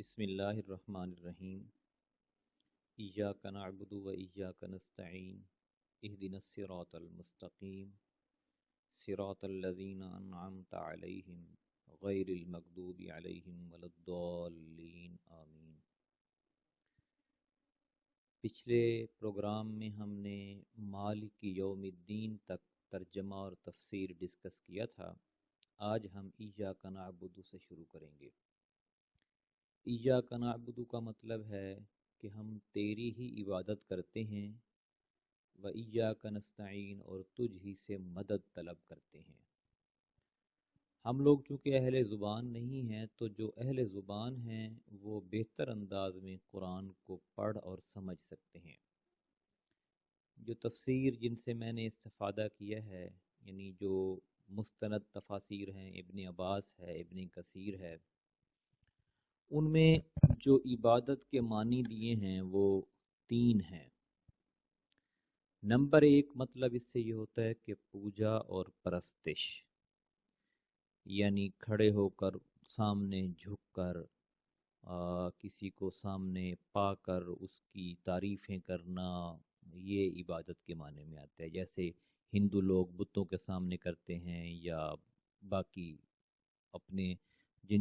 بسم اللہ الرحمن الرحیم ایاک نعبد و ایاک نستعین اہدنا الصراط المستقیم صراط الذین انعمت علیہم غیر المغضوب علیہم ولا الضالین آمین۔ پچھلے پروگرام میں ہم نے مالک یوم الدین تک ترجمہ اور تفسیر ڈسکس کیا تھا۔ آج ہم ایاک نعبد سے شروع کریں گے۔ ایاک نعبد کا مطلب ہے کہ ہم تیری ہی عبادت کرتے ہیں، و ایاک نستعین اور تجھ ہی سے مدد طلب کرتے ہیں۔ ہم لوگ چونکہ اہل زبان نہیں ہیں تو جو اہل زبان ہیں وہ بہتر انداز میں قرآن کو پڑھ اور سمجھ سکتے ہیں۔ جو تفسیر جن سے میں نے استفادہ کیا ہے، یعنی جو مستند تفاسیر ہیں، ابن عباس ہے، ابن کثیر ہے، ان میں جو عبادت کے معنی دیے ہیں وہ 3 ہیں۔ نمبر 1 مطلب اس سے یہ ہوتا ہے کہ پوجا اور پرستش، یعنی کھڑے ہو کر، سامنے جھک کر، کسی کو سامنے پا کر اس کی تعریفیں کرنا، یہ عبادت کے معنی میں آتا ہے۔ جیسے ہندو لوگ بتوں کے سامنے کرتے ہیں، یا باقی اپنے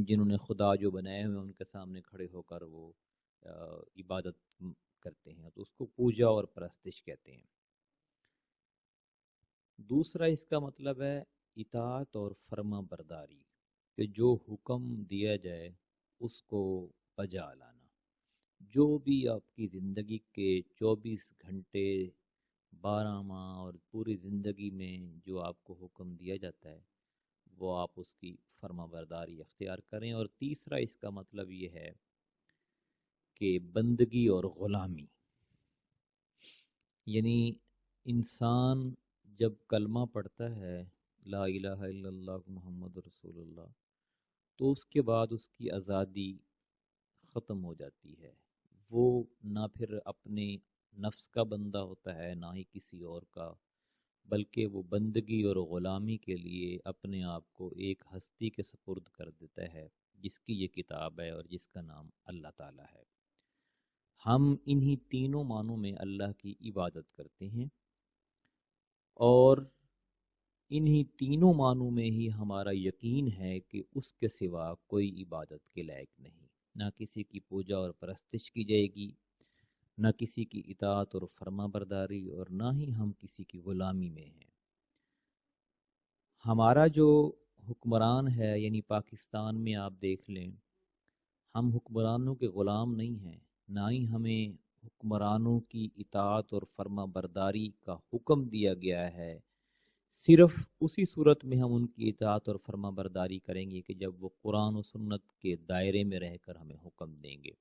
جنہوں نے خدا جو بنائے ہوئے ان کے سامنے کھڑے ہو کر وہ عبادت کرتے ہیں، تو اس کو پوجا اور پرستش کہتے ہیں۔ دوسرا اس کا مطلب ہے اطاعت اور فرما برداری، کہ جو حکم دیا جائے اس کو بجا لانا۔ جو بھی آپ کی زندگی کے 24 گھنٹے 12 ماہ اور پوری زندگی میں جو آپ کو حکم دیا جاتا ہے وہ آپ اس کی فرما برداری اختیار کریں۔ اور تیسرا اس کا مطلب یہ ہے کہ بندگی اور غلامی، یعنی انسان جب کلمہ پڑھتا ہے لا الہ الا اللہ محمد رسول اللہ، تو اس کے بعد اس کی آزادی ختم ہو جاتی ہے۔ وہ نہ پھر اپنے نفس کا بندہ ہوتا ہے، نہ ہی کسی اور کا، بلکہ وہ بندگی اور غلامی کے لیے اپنے آپ کو ایک ہستی کے سپرد کر دیتا ہے، جس کی یہ کتاب ہے اور جس کا نام اللہ تعالیٰ ہے۔ ہم انہی تینوں معنوں میں اللہ کی عبادت کرتے ہیں، اور انہی تینوں معنوں میں ہی ہمارا یقین ہے کہ اس کے سوا کوئی عبادت کے لائق نہیں۔ نہ کسی کی پوجا اور پرستش کی جائے گی، نہ کسی کی اطاعت اور فرما برداری، اور نہ ہی ہم کسی کی غلامی میں ہیں۔ ہمارا جو حکمران ہے، یعنی پاکستان میں آپ دیکھ لیں، ہم حکمرانوں کے غلام نہیں ہیں، نہ ہی ہمیں حکمرانوں کی اطاعت اور فرما برداری کا حکم دیا گیا ہے۔ صرف اسی صورت میں ہم ان کی اطاعت اور فرما برداری کریں گے کہ جب وہ قرآن و سنت کے دائرے میں رہ کر ہمیں حکم دیں گے۔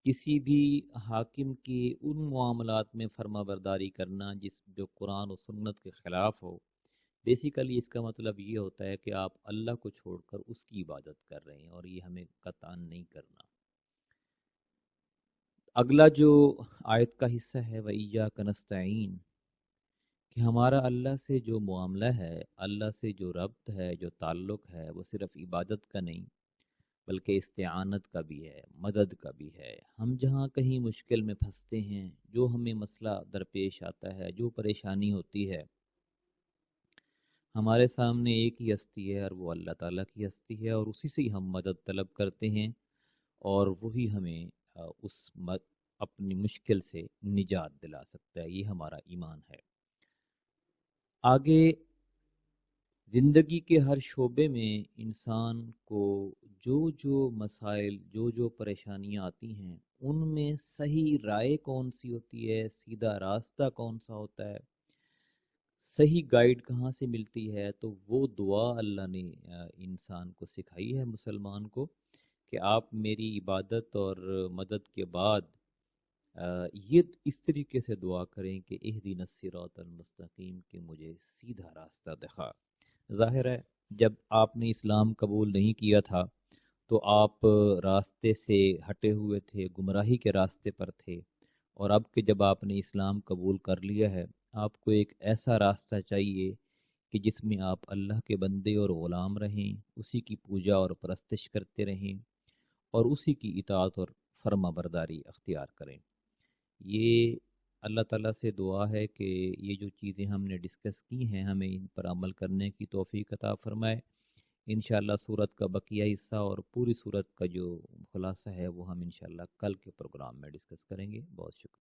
کسی بھی حاکم کی ان معاملات میں فرما برداری کرنا جو قرآن و سنت کے خلاف ہو، بیسیکلی اس کا مطلب یہ ہوتا ہے کہ آپ اللہ کو چھوڑ کر اس کی عبادت کر رہے ہیں، اور یہ ہمیں قطعاً نہیں کرنا۔ اگلا جو آیت کا حصہ ہے وَإِيَّاكَ نَسْتَعِينُ، کہ ہمارا اللہ سے جو معاملہ ہے، اللہ سے جو ربط ہے، جو تعلق ہے، وہ صرف عبادت کا نہیں بلکہ استعانت کا بھی ہے، مدد کا بھی ہے۔ ہم جہاں کہیں مشکل میں پھنستے ہیں، جو ہمیں مسئلہ درپیش آتا ہے، جو پریشانی ہوتی ہے، ہمارے سامنے ایک ہی ہستی ہے، اور وہ اللہ تعالیٰ کی ہستی ہے، اور اسی سے ہی ہم مدد طلب کرتے ہیں، اور وہی ہمیں اپنی مشکل سے نجات دلا سکتا ہے۔ یہ ہمارا ایمان ہے۔ آگے زندگی کے ہر شعبے میں انسان کو جو مسائل، جو پریشانیاں آتی ہیں، ان میں صحیح رائے کون سی ہوتی ہے، سیدھا راستہ کون سا ہوتا ہے، صحیح گائیڈ کہاں سے ملتی ہے، تو وہ دعا اللہ نے انسان کو سکھائی ہے، مسلمان کو، کہ آپ میری عبادت اور مدد کے بعد یہ اس طریقے سے دعا کریں کہ اہدنا الصراط المستقیم، کہ مجھے سیدھا راستہ دکھا۔ ظاہر ہے جب آپ نے اسلام قبول نہیں کیا تھا تو آپ راستے سے ہٹے ہوئے تھے، گمراہی کے راستے پر تھے، اور اب کہ جب آپ نے اسلام قبول کر لیا ہے، آپ کو ایک ایسا راستہ چاہیے کہ جس میں آپ اللہ کے بندے اور غلام رہیں، اسی کی پوجا اور پرستش کرتے رہیں، اور اسی کی اطاعت اور فرما برداری اختیار کریں۔ یہ اللہ تعالیٰ سے دعا ہے کہ یہ جو چیزیں ہم نے ڈسکس کی ہیں ہمیں ان پر عمل کرنے کی توفیق عطا فرمائے۔ انشاءاللہ سورت کا بقیہ حصہ اور پوری سورت کا جو خلاصہ ہے وہ ہم انشاءاللہ کل کے پروگرام میں ڈسکس کریں گے۔ بہت شکریہ۔